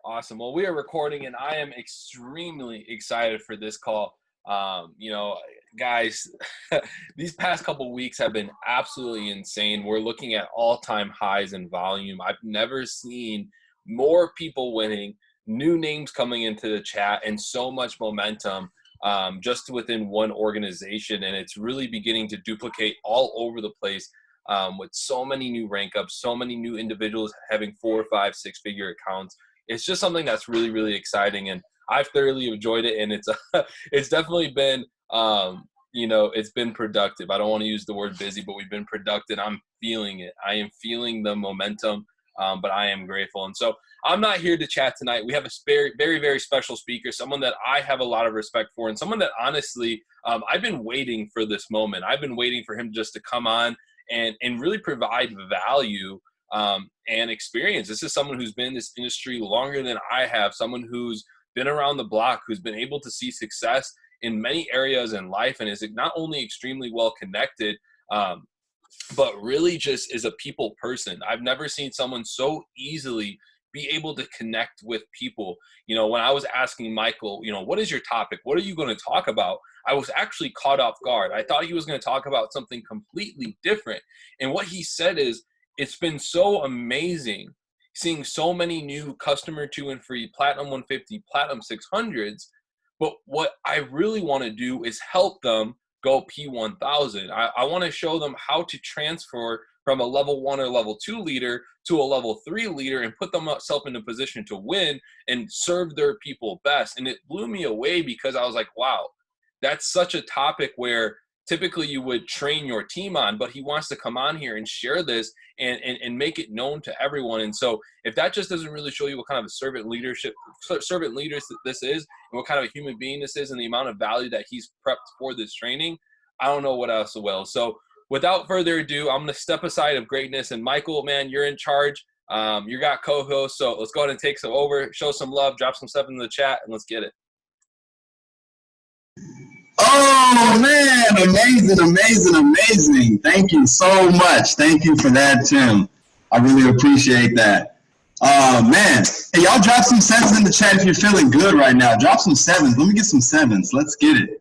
Awesome. Well, we are recording, and I am extremely excited for this call. You know, guys, these past couple weeks have been absolutely insane. We're looking at all-time highs in volume. I've never seen more people winning, new names coming into the chat, and so much momentum just within one organization. And it's really beginning to duplicate all over the place with so many new rank ups, so many new individuals having 4, 5, 6-figure accounts. It's just something that's really, really exciting, and I've thoroughly enjoyed it. And it's it's definitely been it's been productive. I don't want to use the word busy, but we've been productive. I'm feeling it. I am feeling the momentum, but I am grateful. And so I'm not here to chat tonight. We have a very, very special speaker, someone that I have a lot of respect for, and someone that honestly I've been waiting for this moment. I've been waiting for him just to come on and really provide value and experience. This is someone who's been in this industry longer than I have, someone who's been around the block, who's been able to see success in many areas in life, and is not only extremely well connected, but really just is a people person. I've never seen someone so easily be able to connect with people. You know, when I was asking Michael, what is your topic? What are you going to talk about? I was actually caught off guard. I thought he was going to talk about something completely different. And what he said is, it's been so amazing seeing so many new customer 2 and free Platinum 150, Platinum 600s. But what I really want to do is help them go P1000. I want to show them how to transfer from a level 1 or level 2 leader to a level 3 leader and put themselves in a position to win and serve their people best. And it blew me away because I was like, wow, that's such a topic where typically you would train your team on, but he wants to come on here and share this and make it known to everyone. And so if that just doesn't really show you what kind of a servant leader this is, and what kind of a human being this is, and the amount of value that he's prepped for this training, I don't know what else will. So without further ado, I'm going to step aside of greatness. And Michael, man, you're in charge. You got co-host. So let's go ahead and take some over, show some love, drop some stuff in the chat, and let's get it. Oh, man, amazing. Thank you so much. Thank you for that, Tim. I really appreciate that. Man, hey, y'all drop some sevens in the chat if you're feeling good right now. Drop some sevens. Let me get some sevens. Let's get it.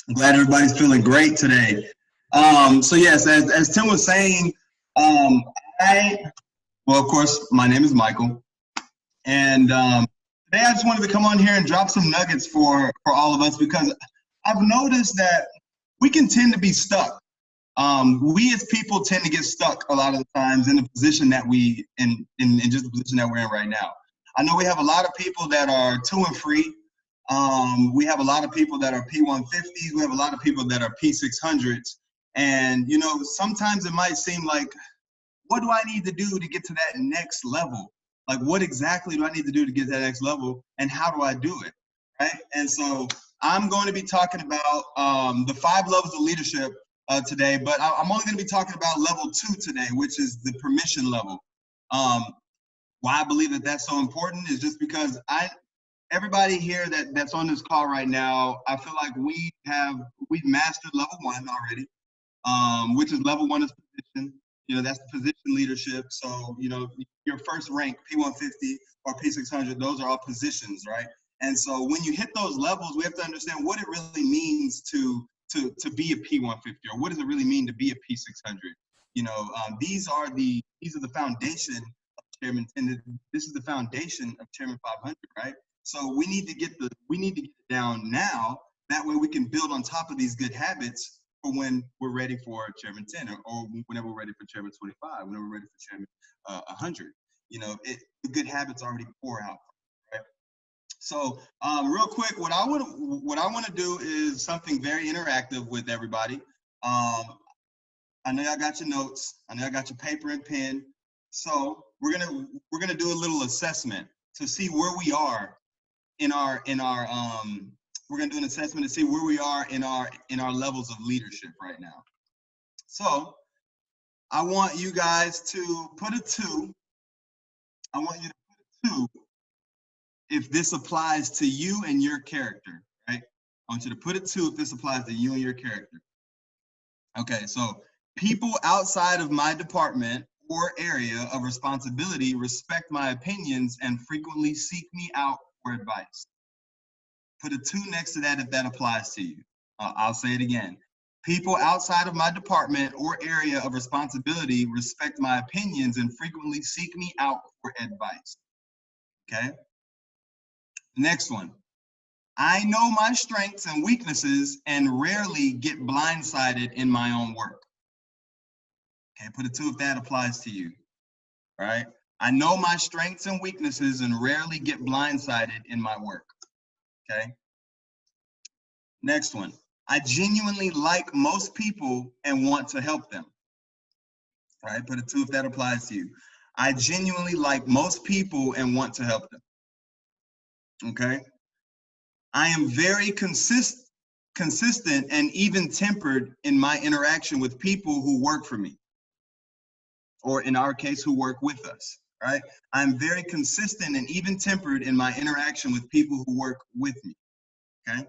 I'm glad everybody's feeling great today. So yes, as Tim was saying, of course, my name is Michael, and today I just wanted to come on here and drop some nuggets for all of us, because I've noticed that we can tend to be stuck. We as people tend to get stuck a lot of the times in the position that in just the position that we're in right now. I know we have a lot of people that are 2 and free. We have a lot of people that are P150s. We have a lot of people that are P600s. And, sometimes it might seem like, what do I need to do to get to that next level? Like, what exactly do I need to do to get to that next level, and how do I do it, right? And so I'm going to be talking about the 5 levels of leadership today, but I'm only going to be talking about level 2 today, which is the permission level. Why I believe that that's so important is just because everybody here that's on this call right now, I feel like we've mastered level 1 already, which is level 1 is position. That's the position leadership. So, your first rank, P150 or P600, those are all positions, right? And so when you hit those levels, we have to understand what it really means to be a P150, or what does it really mean to be a P600? These are the foundation of Chairman 10. This is the foundation of Chairman 500, right? So we need to get it down now. That way we can build on top of these good habits for when we're ready for Chairman 10, or whenever we're ready for Chairman 25, whenever we're ready for Chairman 100. The good habits already pour out, right? So real quick, what I want to do is something very interactive with everybody. I know y'all got your notes. I know y'all got your paper and pen. So we're gonna do a little assessment to see where we are we're gonna do an assessment to see where we are in our levels of leadership right now. So I want you guys to put a 2. I want you to put a 2 if this applies to you and your character, right? I want you to put a 2 if this applies to you and your character. Okay, so people outside of my department or area of responsibility respect my opinions and frequently seek me out for advice. Put a 2 next to that if that applies to you. I'll say it again. People outside of my department or area of responsibility respect my opinions and frequently seek me out for advice. Okay? Next one. I know my strengths and weaknesses and rarely get blindsided in my own work. Okay, put a 2 if that applies to you. All right? I know my strengths and weaknesses and rarely get blindsided in my work. Okay? Next one. I genuinely like most people and want to help them. All right, put a 2 if that applies to you. I genuinely like most people and want to help them. Okay? I am very consistent and even-tempered in my interaction with people who work for me, or in our case, who work with us. Right? I'm very consistent and even-tempered in my interaction with people who work with me. Okay?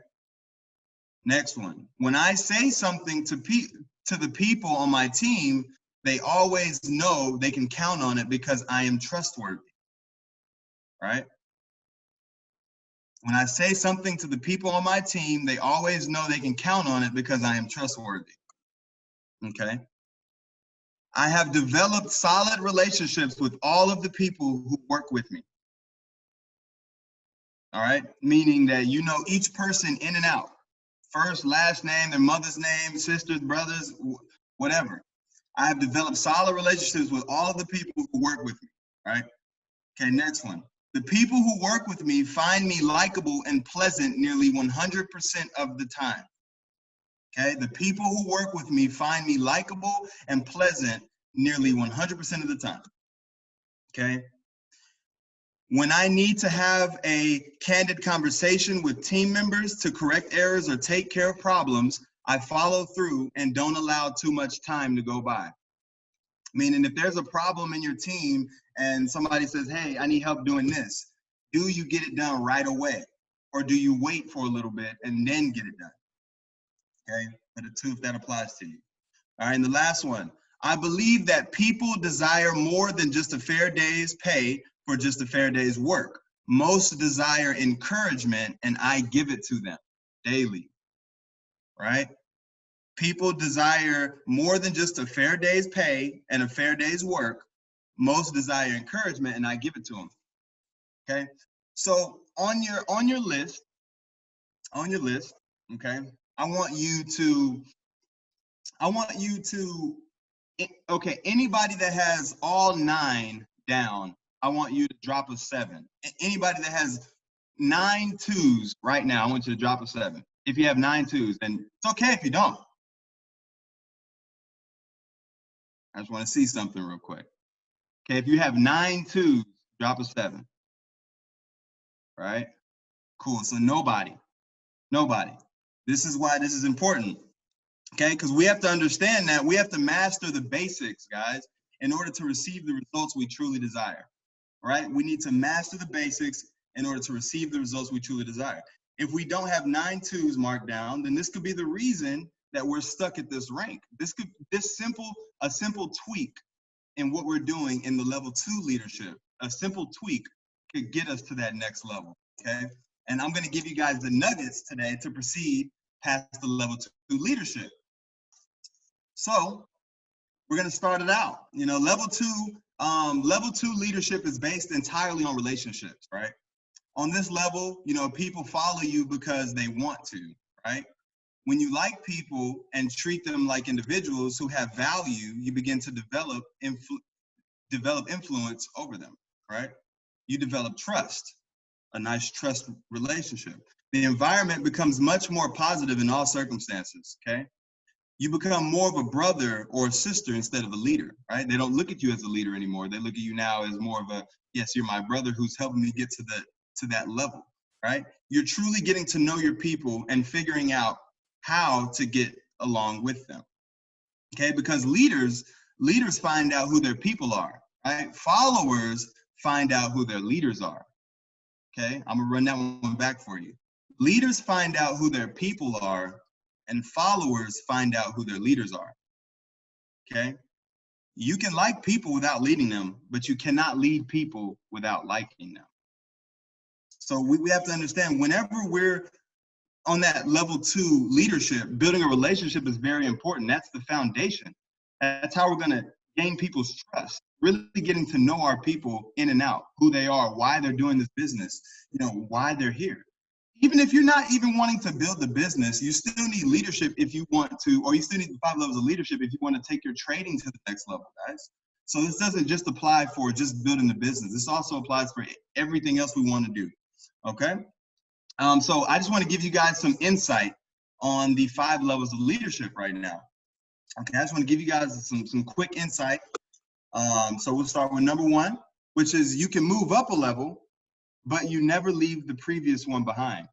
Next one. When I say something to the people on my team, they always know they can count on it because I am trustworthy. Right? When I say something to the people on my team, they always know they can count on it because I am trustworthy. Okay? I have developed solid relationships with all of the people who work with me. All right? Meaning that you know each person in and out. First, last name, their mother's name, sisters, brothers, whatever. I have developed solid relationships with all of the people who work with me. All right? Okay, next one. The people who work with me find me likable and pleasant nearly 100% of the time. Okay, the people who work with me find me likable and pleasant nearly 100% of the time. Okay. When I need to have a candid conversation with team members to correct errors or take care of problems, I follow through and don't allow too much time to go by. Meaning if there's a problem in your team and somebody says, hey, I need help doing this, do you get it done right away? Or do you wait for a little bit and then get it done? Okay, but a 2 if that applies to you. All right, and the last one. I believe that people desire more than just a fair day's pay for just a fair day's work. Most desire encouragement, and I give it to them daily. Right? People desire more than just a fair day's pay and a fair day's work. Most desire encouragement, and I give it to them. Okay? So on your list, okay, I want you to, okay, anybody that has all 9 down, I want you to drop a 7. Anybody that has 9 2s right now, I want you to drop a 7. If you have 9 2s, then it's okay if you don't. I just want to see something real quick. Okay, if you have 9 2s, drop a 7. Right? Cool, so nobody. This is why this is important. Okay, because we have to understand that we have to master the basics, guys, in order to receive the results we truly desire. Right? We need to master the basics in order to receive the results we truly desire. If we don't have 9 2s marked down, then this could be the reason that we're stuck at this rank. A simple tweak in what we're doing in the level 2 leadership, a simple tweak could get us to that next level. Okay, and I'm going to give you guys the nuggets today to proceed past the level 2 leadership. So we're going to start it out. You know, level 2 leadership is based entirely on relationships, right? On this level, you know, people follow you because they want to, right? When you like people and treat them like individuals who have value, you begin to develop influence over them, right? You develop trust, a nice trust relationship. The environment becomes much more positive in all circumstances, okay? You become more of a brother or a sister instead of a leader, right? They don't look at you as a leader anymore. They look at you now as more of a, yes, you're my brother who's helping me get to that level, right? You're truly getting to know your people and figuring out how to get along with them, okay? Because leaders find out who their people are, right? Followers find out who their leaders are, okay? I'm gonna run that one back for you. Leaders find out who their people are, and followers find out who their leaders are, okay? You can like people without leading them, but you cannot lead people without liking them. So we have to understand, whenever we're on that level 2 leadership, building a relationship is very important. That's the foundation. That's how we're going to gain people's trust, really getting to know our people in and out, who they are, why they're doing this business, why they're here. Even if you're not even wanting to build the business, you still need leadership if you want to, or you still need the 5 levels of leadership if you want to take your trading to the next level, guys. So this doesn't just apply for just building the business. This also applies for everything else we want to do, okay? So I just want to give you guys some insight on the 5 levels of leadership right now. Okay, I just want to give you guys some quick insight. So we'll start with number 1, which is you can move up a level, but you never leave the previous one behind.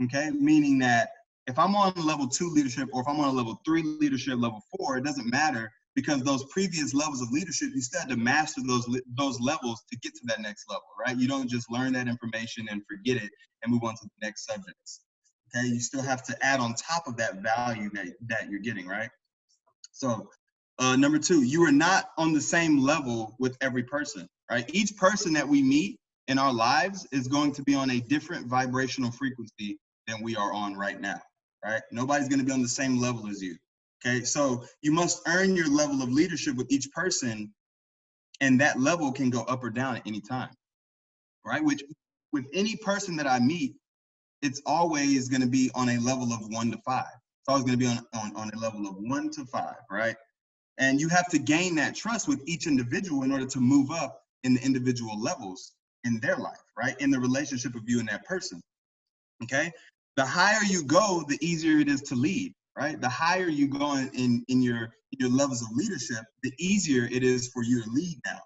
Okay, meaning that if I'm on level 2 leadership, or if I'm on a level 3 leadership, level 4, it doesn't matter, because those previous levels of leadership, you still have to master those levels to get to that next level, right? You don't just learn that information and forget it and move on to the next subjects. Okay, you still have to add on top of that value that you're getting, right? So number 2, you are not on the same level with every person, right? Each person that we meet in our lives is going to be on a different vibrational frequency than we are on right now, right? Nobody's going to be on the same level as you. Okay, so you must earn your level of leadership with each person, and that level can go up or down at any time, right? Which with any person that I meet, it's always going to be on a level of 1 to 5. It's always going to be on a level of 1 to 5, right? And you have to gain that trust with each individual in order to move up in the individual levels in their life, right? In the relationship of you and that person, okay? The higher you go, the easier it is to lead, right? The higher you go in your levels of leadership, the easier it is for you to lead now,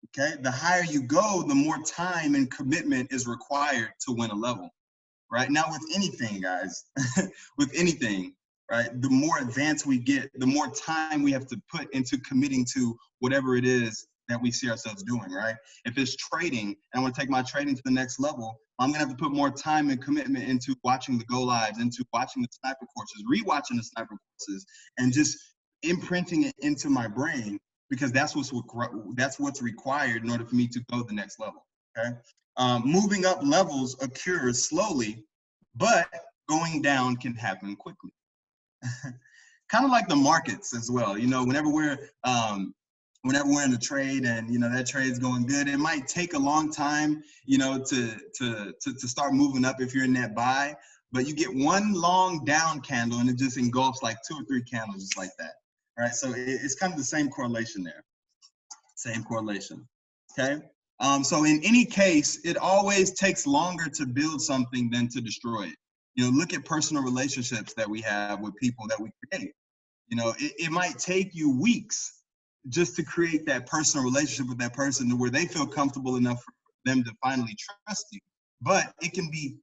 okay? The higher you go, the more time and commitment is required to win a level, right? Now with anything, guys, with anything, right? The more advanced we get, the more time we have to put into committing to whatever it is that we see ourselves doing, right? If it's trading and I want to take my trading to the next level, I'm going to have to put more time and commitment into watching the go lives, into watching the sniper courses, rewatching the sniper courses, and just imprinting it into my brain, because that's what's required in order for me to go the next level, okay? Moving up levels occurs slowly, but going down can happen quickly. Kind of like the markets as well. Whenever we're in a trade and that trade's going good, it might take a long time, to start moving up if you're in that buy. But you get one long down candle and it just engulfs like 2 or 3 candles just like that. All right, so it's kind of the same correlation there. Same correlation. Okay. So in any case, it always takes longer to build something than to destroy it. Look at personal relationships that we have with people that we create. It might take you weeks just to create that personal relationship with that person to where they feel comfortable enough for them to finally trust you. But it can be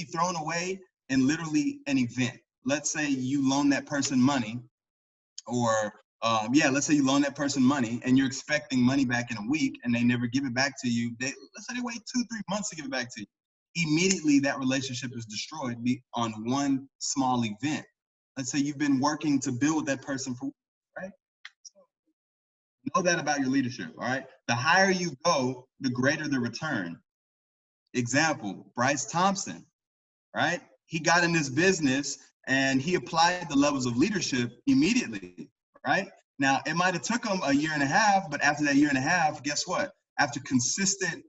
thrown away in literally an event. Let's say you loan that person money, or let's say you loan that person money and you're expecting money back in a week and they never give it back to you. Let's say they wait 2-3 months to give it back to you. Immediately that relationship is destroyed on one small event. Let's say you've been working to build that person for, right? So know that about your leadership, all right? The higher you go, the greater the return. Example, Bryce Thompson, right? He got in this business and he applied the levels of leadership immediately, right? Now, it might have took him a year and a half, but after that year and a half, guess what? After consistently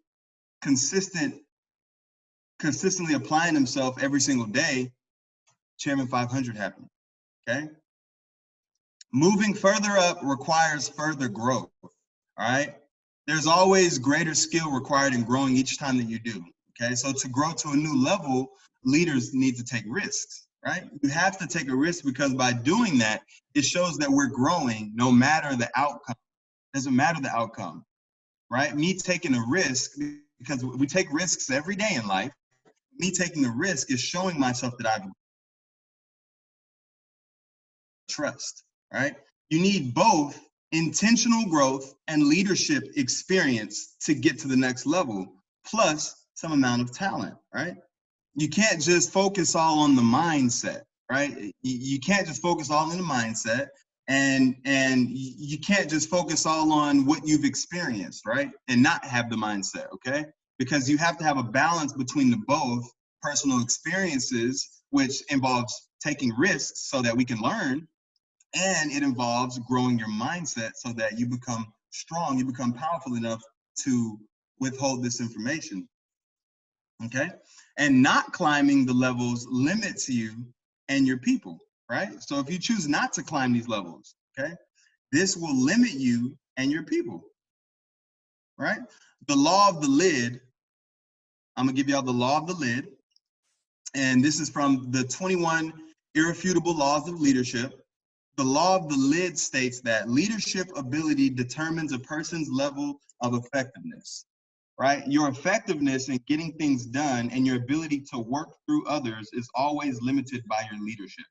applying himself every single day, Chairman 500 happened, okay? Moving further up requires further growth, all right? There's always greater skill required in growing each time that you do, okay? So to grow to a new level, leaders need to take risks, right? You have to take a risk, because by doing that, it shows that we're growing no matter the outcome. It doesn't matter the outcome, right? Me taking a risk, because we take risks every day in life, me taking a risk is showing myself that I've trust, right? You need both intentional growth and leadership experience to get to the next level, plus some amount of talent, right? You can't just focus all on the mindset, right? You can't just focus all on the mindset. and you can't just focus all on what you've experienced, right? And not have the mindset, okay? Because you have to have a balance between the both personal experiences, which involves taking risks so that we can learn, and it involves growing your mindset so that you become strong, you become powerful enough to withhold this information, okay? And not climbing the levels limits you and your people, right? So if you choose not to climb these levels, okay, this will limit you and your people, right? The law of the lid, I'm gonna give y'all the law of the lid, and this is from the 21 Irrefutable Laws of Leadership. The law of the lid states that leadership ability determines a person's level of effectiveness, right? Your effectiveness in getting things done and your ability to work through others is always limited by your leadership.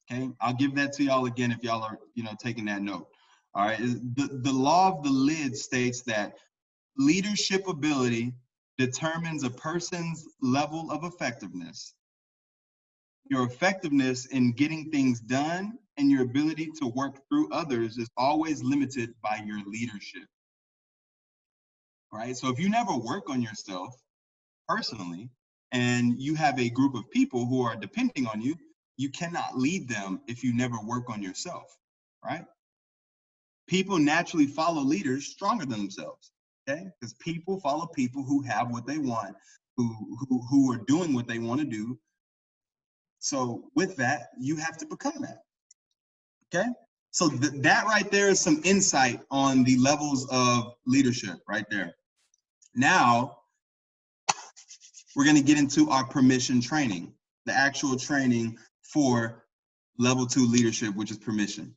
Okay, I'll give that to y'all again if y'all are, taking that note. All right, the law of the lid states that leadership ability determines a person's level of effectiveness. Your effectiveness in getting things done and your ability to work through others is always limited by your leadership. Right? So if you never work on yourself personally and you have a group of people who are depending on you, you cannot lead them if you never work on yourself, right? People naturally follow leaders stronger than themselves, okay? Because people follow people who have what they want, who are doing what they want to do. So with that, you have to become that, okay? So that right there is some insight on the levels of leadership right there. Now, we're going to get into our permission training, the actual training for level 2 leadership, which is permission.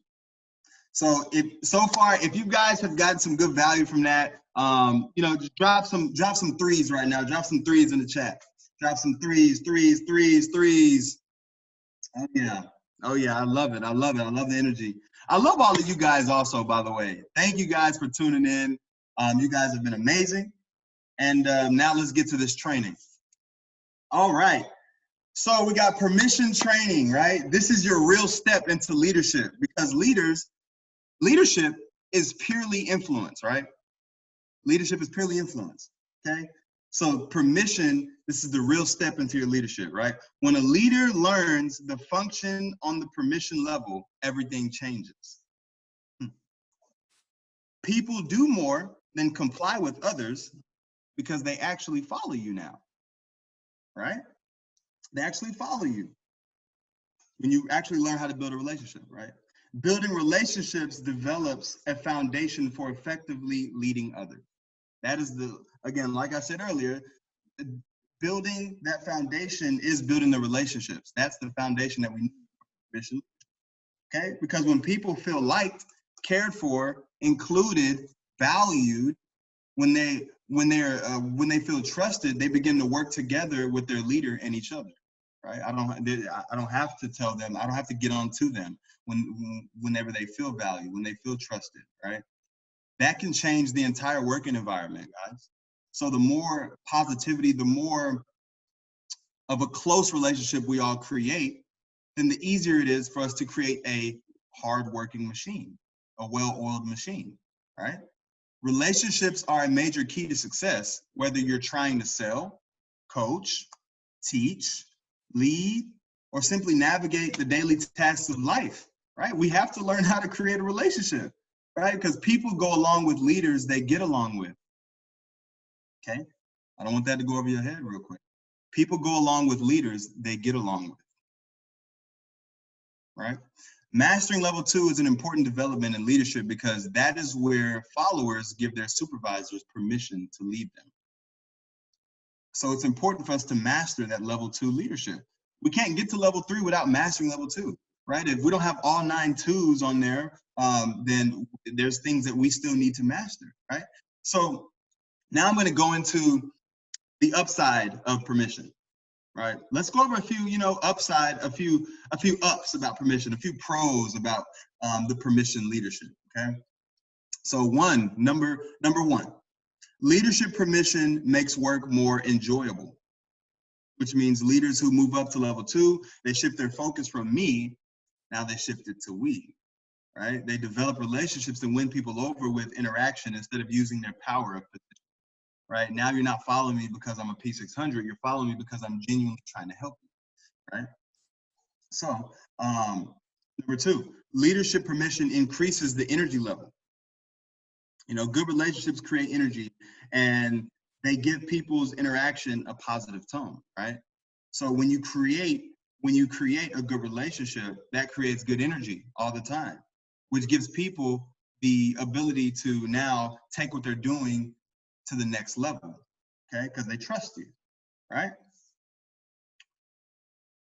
So if you guys have gotten some good value from that, just drop some threes right now. Drop some threes in the chat. Drop some threes. Oh yeah, I love it. I love the energy. I love all of you guys also, by the way. Thank you guys for tuning in. You guys have been amazing. And now let's get to this training. All right. So we got permission training, right? This is your real step into leadership, because leadership is purely influence, right? Leadership is purely influence, okay? So permission, this is the real step into your leadership, right? When a leader learns the function on the permission level, everything changes. People do more than comply with others because they actually follow you now, right? They actually follow you when you actually learn how to build a relationship, right? Building relationships develops a foundation for effectively leading others. That is again, like I said earlier, building that foundation is building the relationships. That's the foundation that we need, okay? Because when people feel liked, cared for, included, valued, when they feel trusted, they begin to work together with their leader and each other, right? I don't have to tell them. I don't have to get on to them whenever they feel valued, when they feel trusted, right? That can change the entire working environment, guys. So the more positivity, the more of a close relationship we all create, then the easier it is for us to create a hard-working machine, a well-oiled machine, right? Relationships are a major key to success, whether you're trying to sell, coach, teach, lead, or simply navigate the daily tasks of life, right? We have to learn how to create a relationship, right? Because people go along with leaders they get along with, okay? I don't want that to go over your head real quick. People go along with leaders they get along with, right? Mastering level 2 is an important development in leadership because that is where followers give their supervisors permission to lead them. So it's important for us to master that level 2 leadership. We can't get to level 3 without mastering level 2, right? If we don't have all 9 twos on there, then there's things that we still need to master, right? So now I'm going to go into the upside of permission. Right. Let's go over a few, upside, a few ups about permission, a few pros about the permission leadership. Okay. So number one, leadership permission makes work more enjoyable, which means leaders who move up to level 2, they shift their focus from me Now they shift it to we, right? They develop relationships and win people over with interaction instead of using their power of position, right? Now you're not following me because I'm a P600. You're following me because I'm genuinely trying to help you, right? So, number two, leadership permission increases the energy level. You know, good relationships create energy and they give people's interaction a positive tone, right? So when you create a good relationship, that creates good energy all the time, which gives people the ability to now take what they're doing to the next level, okay? Because they trust you, right?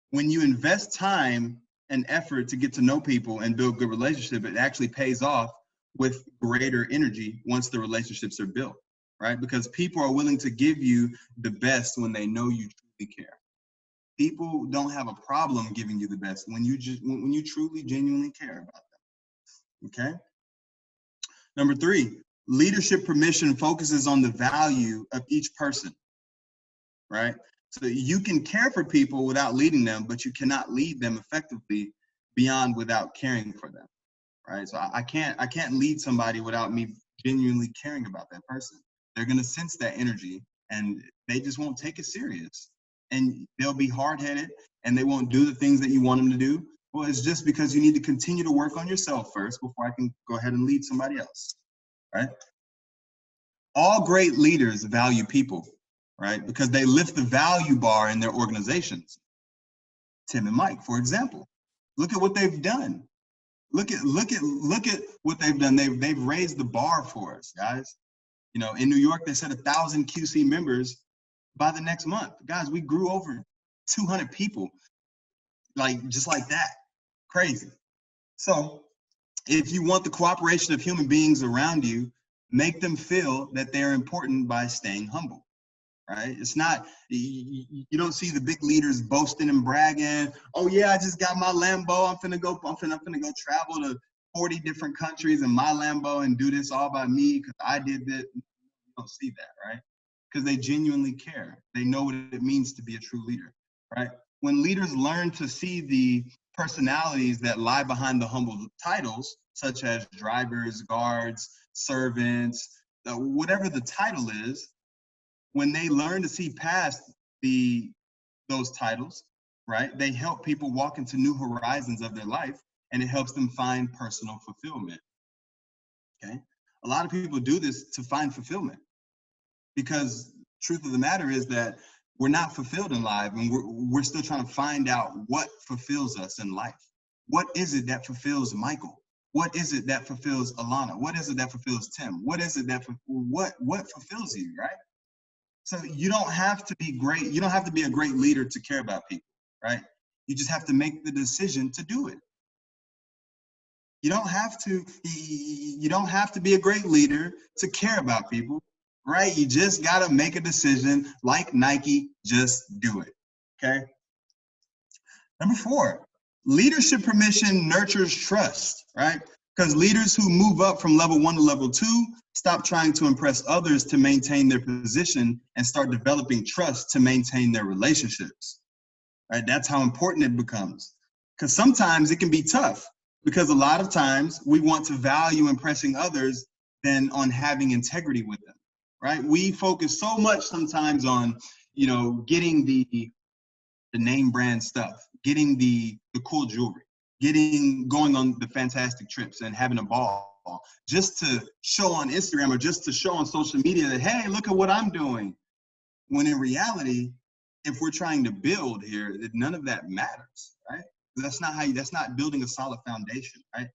When you invest time and effort to get to know people and build good relationship, it actually pays off with greater energy once the relationships are built, right? Because people are willing to give you the best when they know you truly care. People don't have a problem giving you the best when you truly genuinely care about them. Okay. Number three, leadership permission focuses on the value of each person, right? So you can care for people without leading them, but you cannot lead them effectively beyond without caring for them, right? So I can't lead somebody without me genuinely caring about that person. They're gonna sense that energy and they just won't take it serious. And they'll be hard-headed and they won't do the things that you want them to do. Well, it's just because you need to continue to work on yourself first before I can go ahead and lead somebody else, right? All great leaders value people, right? Because they lift the value bar in their organizations. Tim and Mike, for example, look at what they've done. Look at what they've done. They've raised the bar for us, guys. You know, in New York, they said 1,000 QC members by the next month. Guys, we grew over 200 people, like just like that. Crazy. So if you want the cooperation of human beings around you, make them feel that they're important by staying humble, right? It's not, you don't see the big leaders boasting and bragging. Oh yeah, I just got my Lambo. I'm finna go travel to 40 different countries in my Lambo and do this all by me because I did this. You don't see that, right? Because they genuinely care. They know what it means to be a true leader, right? When leaders learn to see the personalities that lie behind the humble titles, such as drivers, guards, servants, whatever the title is, when they learn to see past those titles, right, they help people walk into new horizons of their life and it helps them find personal fulfillment. Okay, a lot of people do this to find fulfillment because truth of the matter is that we're not fulfilled in life and we're still trying to find out what fulfills us in life. What is it that fulfills Michael? What is it that fulfills Alana? What is it that fulfills Tim? What is it that what fulfills you, right? So you don't have to be great. You don't have to be a great leader to care about people, right? You just have to make the decision to do it. You don't have to be a great leader to care about people, right? You just got to make a decision like Nike, just do it. Okay? Number four, leadership permission nurtures trust, right? Because leaders who move up from level 1 to level 2 stop trying to impress others to maintain their position and start developing trust to maintain their relationships, right? That's how important it becomes. Because sometimes it can be tough because a lot of times we want to value impressing others than on having integrity with them, right? We focus so much sometimes on, you know, getting the name brand stuff, getting the cool jewelry, going on the fantastic trips and having a ball just to show on Instagram or just to show on social media that, hey, look at what I'm doing. When in reality, if we're trying to build here, none of that matters, right? That's not building a solid foundation, right?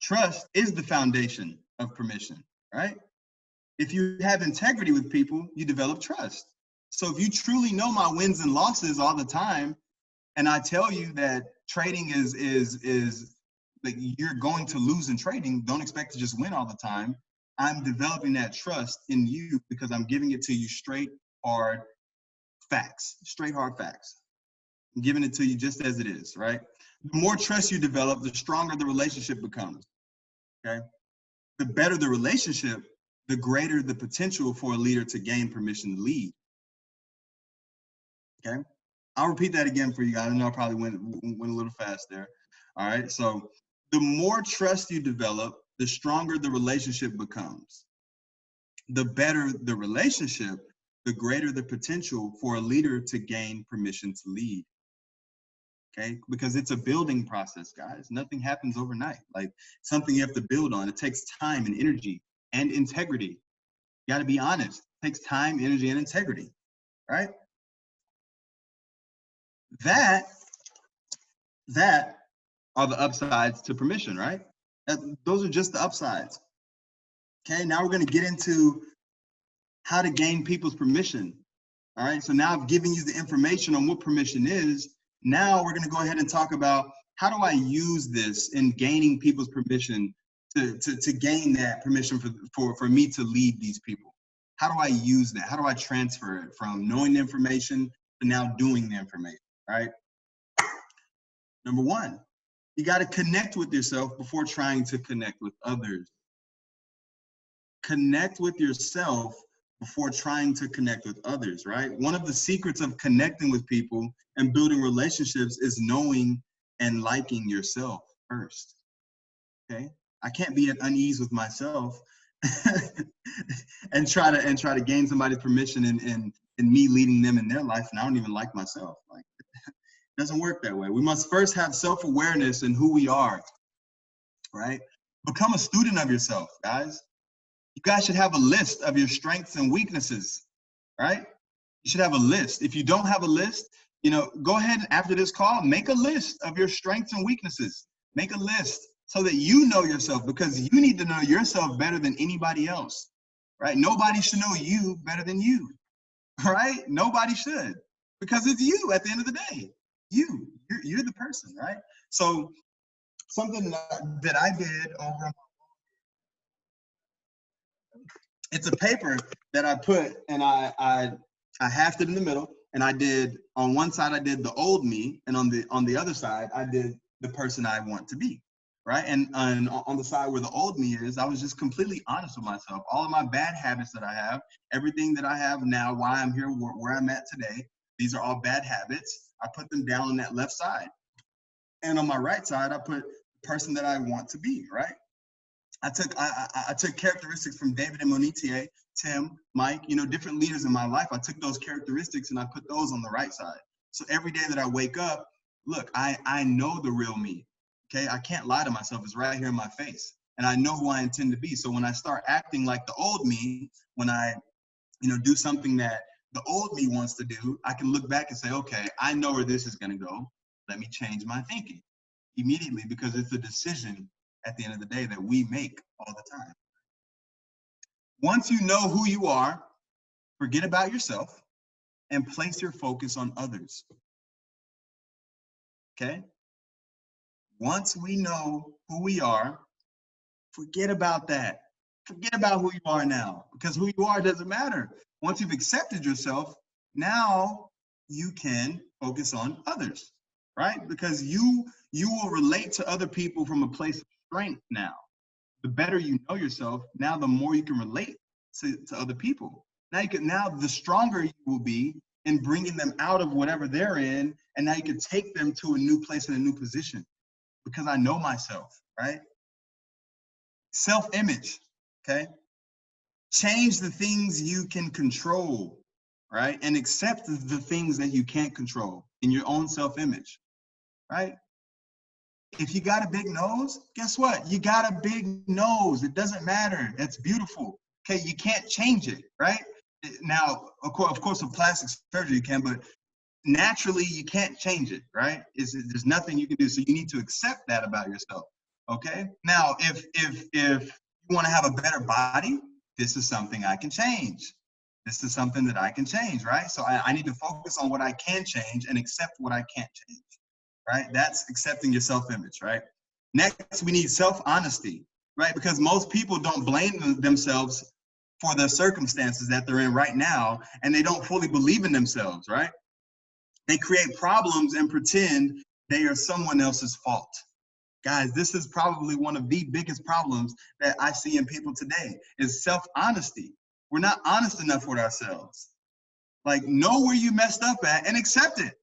Trust is the foundation of permission, right? If you have integrity with people, you develop trust. So if you truly know my wins and losses all the time, and I tell you that trading is like you're going to lose in trading, don't expect to just win all the time. I'm developing that trust in you because I'm giving it to you straight, hard facts. I'm giving it to you just as it is, right? The more trust you develop, the stronger the relationship becomes, okay? The better the relationship, the greater the potential for a leader to gain permission to lead, okay? I'll repeat that again for you guys. I know I probably went a little fast there. All right. So the more trust you develop, the stronger the relationship becomes. The better the relationship, the greater the potential for a leader to gain permission to lead. Okay, because it's a building process, guys. Nothing happens overnight. Like something you have to build on. It takes time and energy and integrity. You got to be honest. It takes time, energy, and integrity, right? That are the upsides to permission, right? Those are just the upsides. Okay, now we're going to get into how to gain people's permission. All right, so now I've given you the information on what permission is. Now we're going to go ahead and talk about how do I use this in gaining people's permission to gain that permission for me to lead these people. How do I use that? How do I transfer it from knowing the information to now doing the information, right? Number one, you got to connect with yourself before trying to connect with others. Connect with yourself before trying to connect with others, right? One of the secrets of connecting with people and building relationships is knowing and liking yourself first, okay? I can't be at unease with myself and try to gain somebody's permission in me leading them in their life, and I don't even like myself. Like, it doesn't work that way. We must first have self-awareness in who we are, right? Become a student of yourself, guys. You guys should have a list of your strengths and weaknesses, right? You should have a list. If you don't have a list, go ahead and after this call, make a list of your strengths and weaknesses. Make a list so that you know yourself, because you need to know yourself better than anybody else, right? Nobody should know you better than you, right? Nobody should, because it's you at the end of the day. You're the person, right? So something that I did over, it's a paper that I put, and I halved it in the middle, and I did, on one side I did the old me, and on the other side I did the person I want to be, right? And on the side where the old me is, I was just completely honest with myself. All of my bad habits that I have, everything that I have now, why I'm here, where I'm at today, these are all bad habits. I put them down on that left side. And on my right side, I put the person that I want to be, right? I took characteristics from David and Monetier, Tim, Mike, different leaders in my life. I took those characteristics and I put those on the right side. So every day that I wake up, look, I know the real me, okay? I can't lie to myself. It's right here in my face. And I know who I intend to be. So when I start acting like the old me, when I, do something that the old me wants to do, I can look back and say, okay, I know where this is going to go. Let me change my thinking immediately, because it's a decision at the end of the day that we make all the time. Once you know who you are, forget about yourself and place your focus on others. Okay? Once we know who we are, forget about that. Forget about who you are now, because who you are doesn't matter. Once you've accepted yourself, now you can focus on others, right? Because you will relate to other people from a place of strength now. The better you know yourself, now the more you can relate to other people. Now the stronger you will be in bringing them out of whatever they're in, and now you can take them to a new place and a new position, because I know myself, right? Self-image, okay? Change the things you can control, right? And accept the things that you can't control in your own self-image, right? If you got a big nose, guess what? You got a big nose. It doesn't matter. That's beautiful. Okay, you can't change it, right? Now, of course, with plastic surgery you can, but naturally you can't change it, right? There's nothing you can do. So you need to accept that about yourself. Okay. Now, if you want to have a better body, this is something I can change. This is something that I can change, right? So I need to focus on what I can change and accept what I can't change. Right? That's accepting your self-image, right? Next, we need self-honesty, right? Because most people don't blame themselves for the circumstances that they're in right now, and they don't fully believe in themselves, right? They create problems and pretend they are someone else's fault. Guys, this is probably one of the biggest problems that I see in people today is self-honesty. We're not honest enough with ourselves. Like, know where you messed up at and accept it.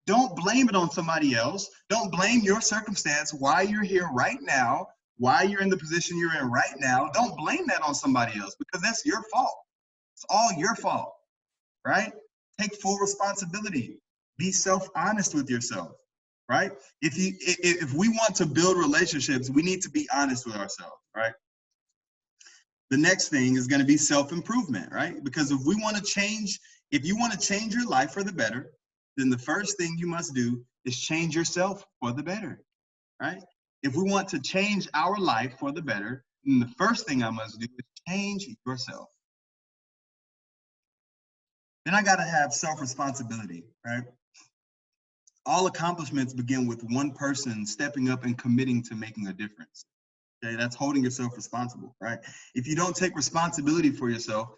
Don't blame it on somebody else. Don't blame your circumstance, why you're here right now, why you're in the position you're in right now. Don't blame that on somebody else, because that's your fault. It's all your fault, right? Take full responsibility. Be self-honest with yourself, right? If we want to build relationships, we need to be honest with ourselves, right? The next thing is going to be self-improvement, right? Because if you want to change your life for the better, then the first thing you must do is change yourself for the better, right? If we want to change our life for the better, then the first thing I must do is change yourself. Then I got to have self-responsibility, right? All accomplishments begin with one person stepping up and committing to making a difference. Okay, that's holding yourself responsible, right? If you don't take responsibility for yourself,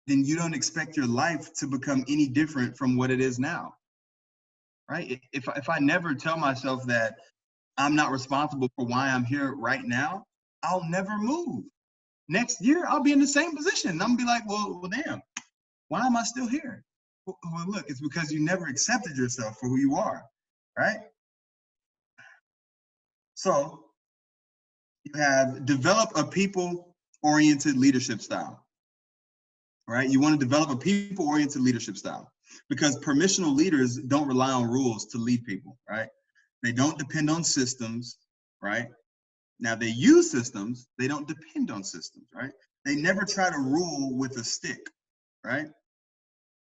then you don't expect your life to become any different from what it is now, right? If I never tell myself that I'm not responsible for why I'm here right now, I'll never move. Next year, I'll be in the same position. I'm gonna be like, well, damn, why am I still here? Well, look, it's because you never accepted yourself for who you are, right? So you have develop a people-oriented leadership style, right? You want to develop a people-oriented leadership style, because permissional leaders don't rely on rules to lead people, right? They don't depend on systems, right? Now they use systems, they don't depend on systems, right? They never try to rule with a stick, right?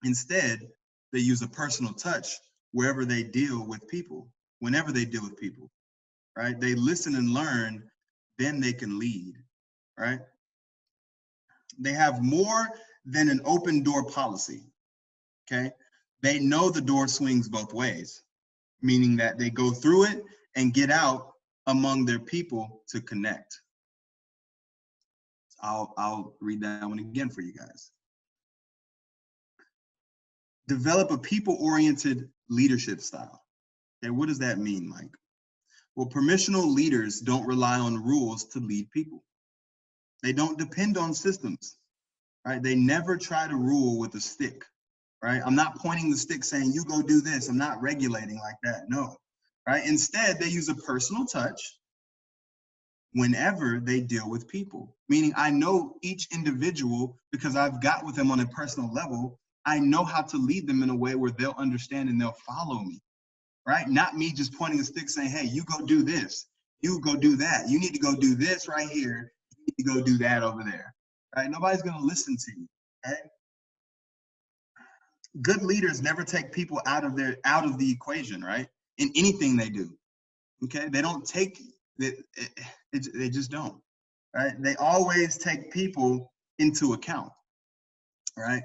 Instead, they use a personal touch wherever they deal with people, whenever they deal with people, right? They listen and learn, then they can lead, right? They have more than an open door policy, okay? They know the door swings both ways, meaning that they go through it and get out among their people to connect. I'll read that one again for you guys. Develop a people-oriented leadership style. Okay, what does that mean, Mike? Well, permissional leaders don't rely on rules to lead people. They don't depend on systems, right? They never try to rule with a stick, right? I'm not pointing the stick saying, you go do this. I'm not regulating like that, no, right? Instead, they use a personal touch whenever they deal with people, meaning I know each individual because I've got with them on a personal level. I know how to lead them in a way where they'll understand and they'll follow me, right? Not me just pointing a stick saying, hey, you go do this, you go do that. You need to go do this right here. You need to go do that over there, right? Nobody's going to listen to you, right? Good leaders never take people out of the equation, right? In anything they do, okay? They don't take it, they just don't, right? They always take people into account, right?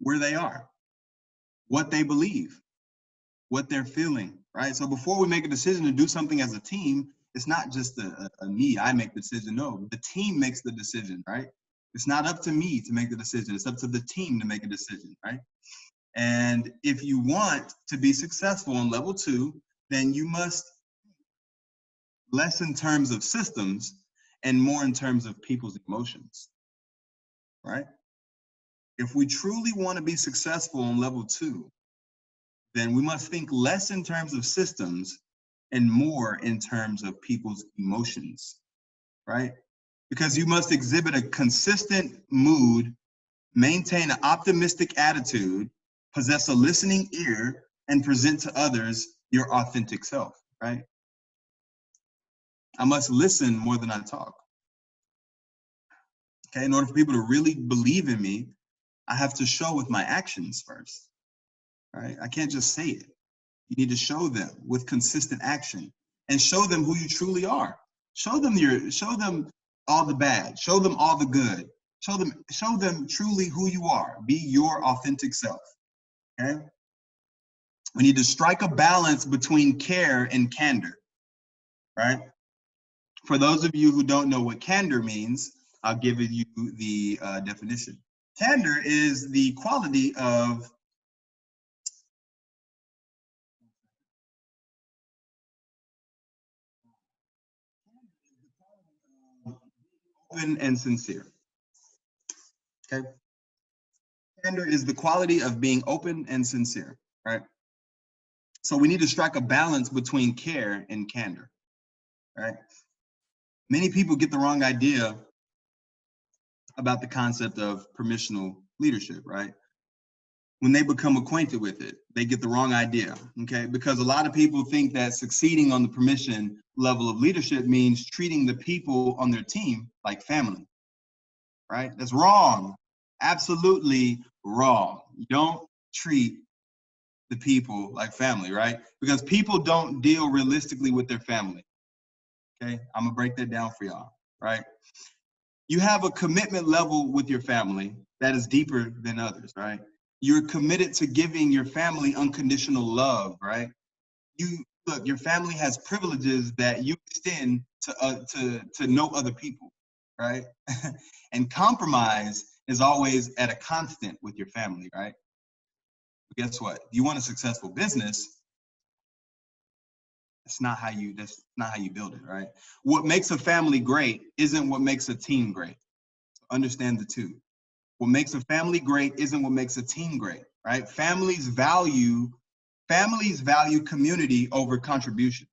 Where they are, what they believe, what they're feeling, right? So before we make a decision to do something as a team, it's not just a me, I make the decision. No, the team makes the decision, right? It's not up to me to make the decision. It's up to the team to make a decision, right? And if you want to be successful on level 2, then you must less in terms of systems and more in terms of people's emotions, right? If we truly want to be successful on level 2, then we must think less in terms of systems and more in terms of people's emotions, right? Because you must exhibit a consistent mood, maintain an optimistic attitude, possess a listening ear, and present to others your authentic self, right? I must listen more than I talk. Okay, in order for people to really believe in me, I have to show with my actions first, right? I can't just say it. You need to show them with consistent action and show them who you truly are. Show them all the bad, show them all the good. Show them truly who you are. Be your authentic self. Okay? We need to strike a balance between care and candor, right? For those of you who don't know what candor means, I'll give you the definition. Candor is the quality of open and sincere. Okay? Candor is the quality of being open and sincere, right? So we need to strike a balance between care and candor, right? Many people get the wrong idea about the concept of permissional leadership, right? When they become acquainted with it, they get the wrong idea, okay? Because a lot of people think that succeeding on the permission level of leadership means treating the people on their team like family, right? That's wrong. Absolutely wrong. You don't treat the people like family, right? Because people don't deal realistically with their family, okay? I'm gonna break that down for y'all, right? You have a commitment level with your family that is deeper than others, right? You're committed to giving your family unconditional love, right? You look, your family has privileges that you extend to no other people, right? And compromise is always at a constant with your family, right? But guess what? You want a successful business, that's not how you build it, right? What makes a family great isn't what makes a team great. Understand the two. What makes a family great isn't what makes a team great, right? Families value community over contribution,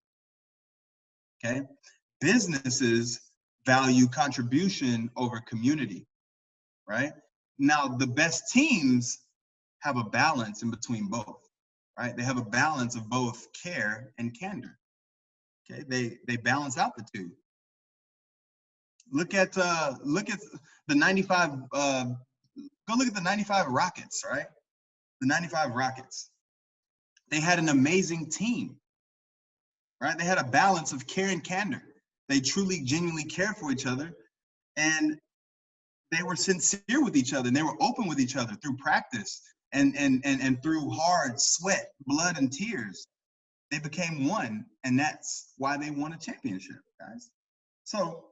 okay? Businesses value contribution over community, right? Now, the best teams have a balance in between both, right? They have a balance of both care and candor, okay? They balance out the two. Look at the 95, go look at the 95 Rockets, right? The 95 Rockets. They had an amazing team, right? They had a balance of care and candor. They truly, genuinely cared for each other, and they were sincere with each other, and they were open with each other through practice and through hard sweat, blood, and tears. They became one, and that's why they won a championship, guys. So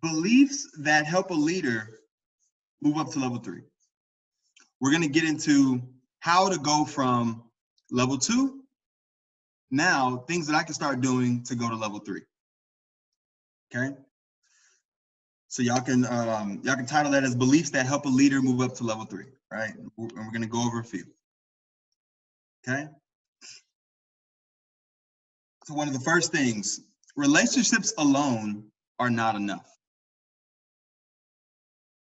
beliefs that help a leader move up to level 3. We're going to get into how to go from level 2, now things that I can start doing to go to level 3. Okay. So y'all can title that as beliefs that help a leader move up to level 3, right? And we're going to go over a few. Okay. So one of the first things, relationships alone are not enough.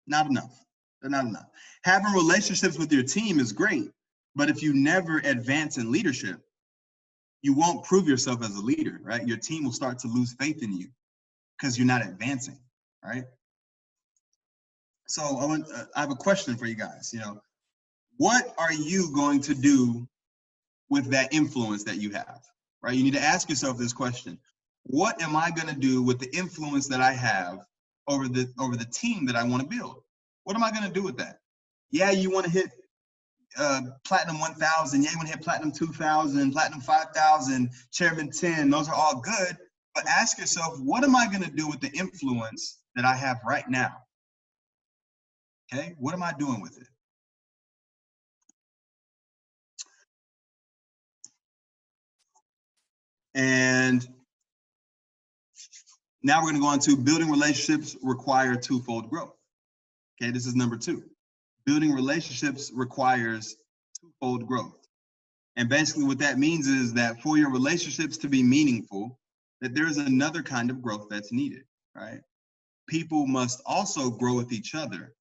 Not enough. They're not enough. Having relationships with your team is great, but if you never advance in leadership, you won't prove yourself as a leader, right? Your team will start to lose faith in you because you're not advancing, right? So I have a question for you guys. What are you going to do with that influence that you have, right? You need to ask yourself this question. What am I going to do with the influence that I have over the team that I want to build? What am I going to do with that? Yeah, you want to hit platinum 1000. Yeah, you want to hit platinum 2000, platinum 5000, chairman 10. Those are all good. But ask yourself, what am I going to do with the influence that I have right now? Okay, what am I doing with it? And now we're going to go on to building relationships require twofold growth. Okay, this is number 2. Building relationships requires twofold growth. And basically what that means is that for your relationships to be meaningful, that there's another kind of growth that's needed, right? People must also grow with each other,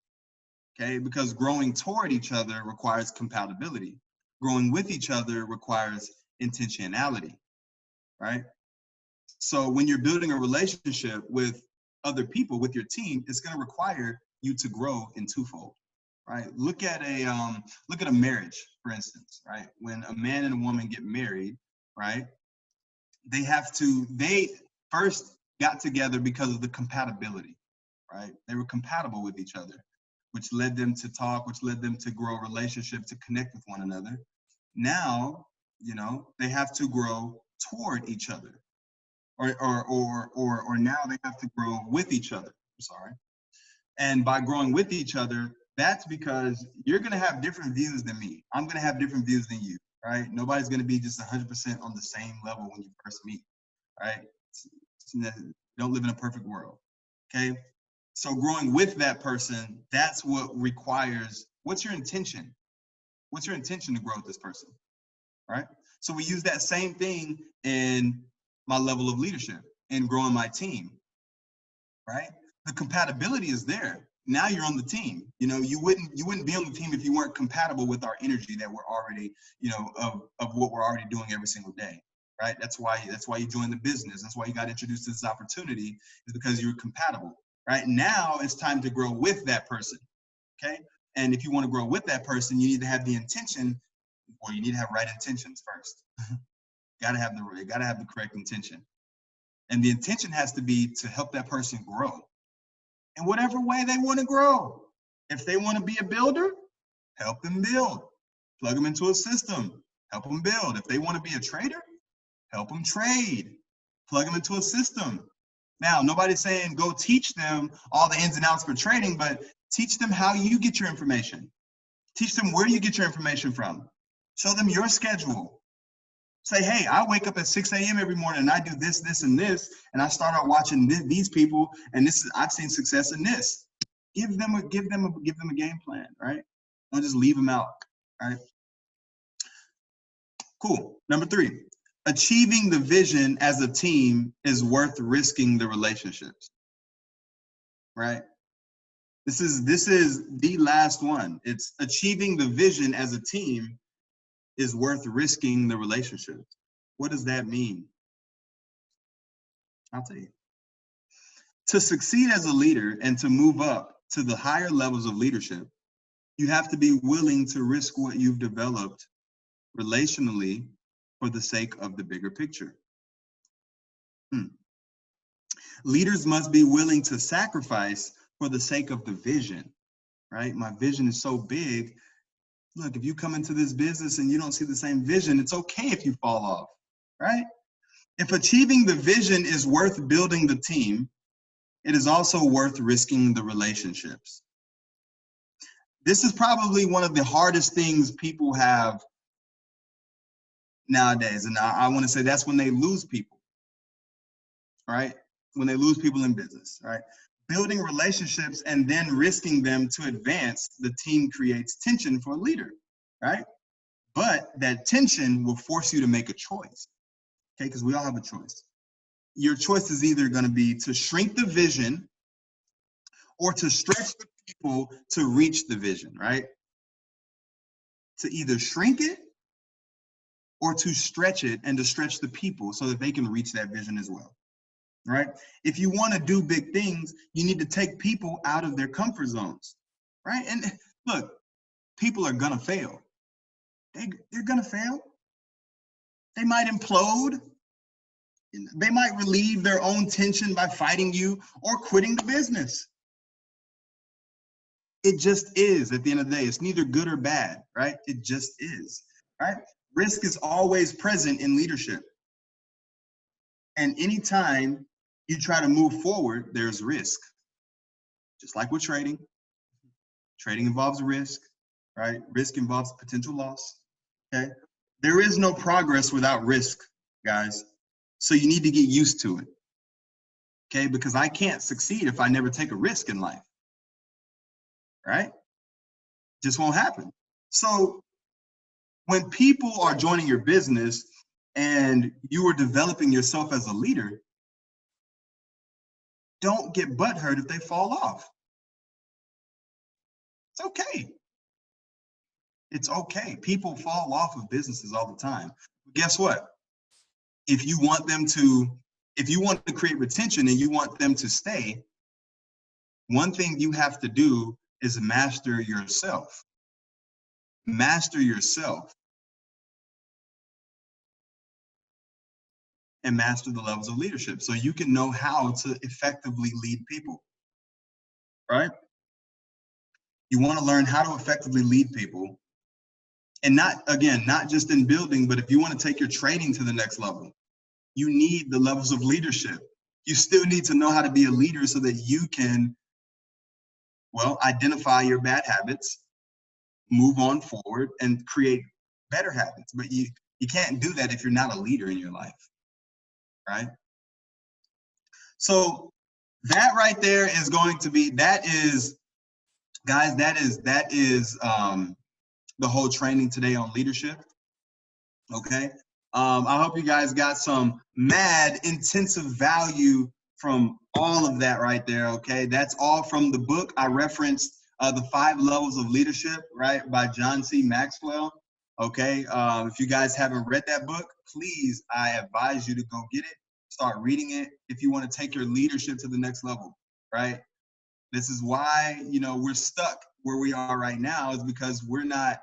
okay? Because growing toward each other requires compatibility. Growing with each other requires intentionality, right? So when you're building a relationship with other people, with your team, it's going to require you to grow in twofold, right? Look at a marriage, for instance, right? When a man and a woman get married, right? They first got together because of the compatibility, right? They were compatible with each other, which led them to talk, which led them to grow a relationship, to connect with one another. Now, they have to grow toward each other, or now they have to grow with each other. I'm sorry. And by growing with each other, that's because you're going to have different views than me. I'm going to have different views than you, right? Nobody's going to be just 100% on the same level when you first meet, right? You don't live in a perfect world, okay? So growing with that person, that's what requires, what's your intention? What's your intention to grow with this person? right? So we use that same thing in my level of leadership and growing my team, right? The compatibility is there. Now you're on the team. You know, you wouldn't be on the team if you weren't compatible with our energy that we're already, you know, of what we're already doing every single day, right? That's why you joined the business. That's why you got introduced to this opportunity, is because you're compatible, right? Now it's time to grow with that person, okay? And if you want to grow with that person, you need to have the intention, or you need to have right intentions first. You gotta have the correct intention. And the intention has to be to help that person grow in whatever way they want to grow. If they want to be a builder, help them build. Plug them into a system, help them build. If they want to be a trader, help them trade. Plug them into a system. Now, nobody's saying go teach them all the ins and outs for trading, but teach them how you get your information. Teach them where you get your information from. Show them your schedule. Say, hey, I wake up at 6 a.m. every morning and I do this, this, and this, and I start out watching these people, and I've seen success in this. Give them a game plan, right? Don't just leave them out, right? Cool. Number 3, achieving the vision as a team is worth risking the relationships, right? This is the last one. It's achieving the vision as a team is worth risking the relationships. What does that mean? I'll tell you. To succeed as a leader and to move up to the higher levels of leadership, you have to be willing to risk what you've developed relationally for the sake of the bigger picture. Leaders must be willing to sacrifice for the sake of the vision, right? My vision is so big. Look, if you come into this business and you don't see the same vision, it's okay if you fall off, right? If achieving the vision is worth building the team, it is also worth risking the relationships. This is probably one of the hardest things people have nowadays. And I want to say that's when they lose people, right? When they lose people in business, right? Building relationships and then risking them to advance the team creates tension for a leader, right? But that tension will force you to make a choice, okay? Because we all have a choice. Your choice is either going to be to shrink the vision or to stretch the people to reach the vision, right? To either shrink it or to stretch it and to stretch the people so that they can reach that vision as well, right? If you want to do big things, you need to take people out of their comfort zones, right? And look, people are going to fail. They're going to fail. They might implode. They might relieve their own tension by fighting you or quitting the business. It just is at the end of the day. It's neither good or bad, right? It just is, right? Risk is always present in leadership. And anytime you try to move forward, there's risk. Just like with trading. Trading involves risk, right? Risk involves potential loss, okay? There is no progress without risk, guys. So you need to get used to it, okay? Because I can't succeed if I never take a risk in life, right? Just won't happen. So when people are joining your business and you are developing yourself as a leader, don't get butthurt if they fall off. It's okay. It's okay. People fall off of businesses all the time. But guess what? If you want to create retention and you want them to stay, one thing you have to do is master yourself. Master yourself. And master the levels of leadership so you can know how to effectively lead people, right? You want to learn how to effectively lead people. And not just in building, but if you want to take your trading to the next level, you need the levels of leadership. You still need to know how to be a leader so that you can, well, identify your bad habits, move on forward, and create better habits. But you can't do that if you're not a leader in your life, right? So that right there is going to be, guys, that is the whole training today on leadership. Okay. I hope you guys got some mad intensive value from all of that right there. Okay. That's all from the book. I referenced The 5 Levels of Leadership, right, by John C. Maxwell. Okay. If you guys haven't read that book, please, I advise you to go get it, start reading it if you want to take your leadership to the next level, right? This is why, we're stuck where we are right now, is because we're not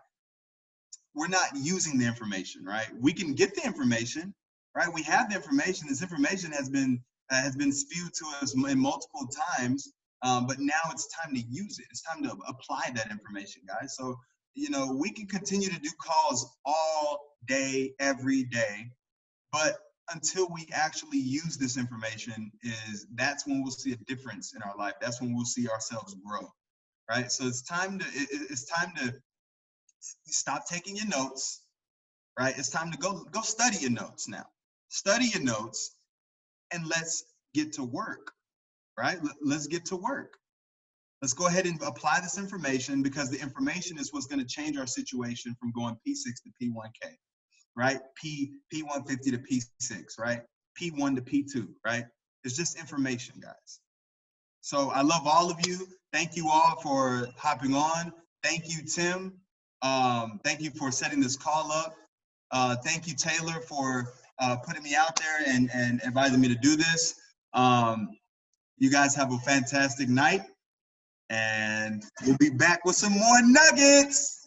using the information, right? We can get the information, right? We have the information. This information has been spewed to us in multiple times, but now it's time to use it. It's time to apply that information, guys. So, we can continue to do calls all day, every day, but until we actually use this information, that's when we'll see a difference in our life. That's when we'll see ourselves grow, right? So it's time to stop taking your notes, right? It's time to go study your notes now. Study your notes and let's get to work, right? Let's get to work. Let's go ahead and apply this information, because the information is what's going to change our situation from going P6 to P1K, right? P150 to P6, right? P1 to P2, right? It's just information, guys. So I love all of you. Thank you all for hopping on. Thank you, Tim. Thank you for setting this call up. Thank you, Taylor, for putting me out there and advising me to do this. You guys have a fantastic night, and we'll be back with some more nuggets.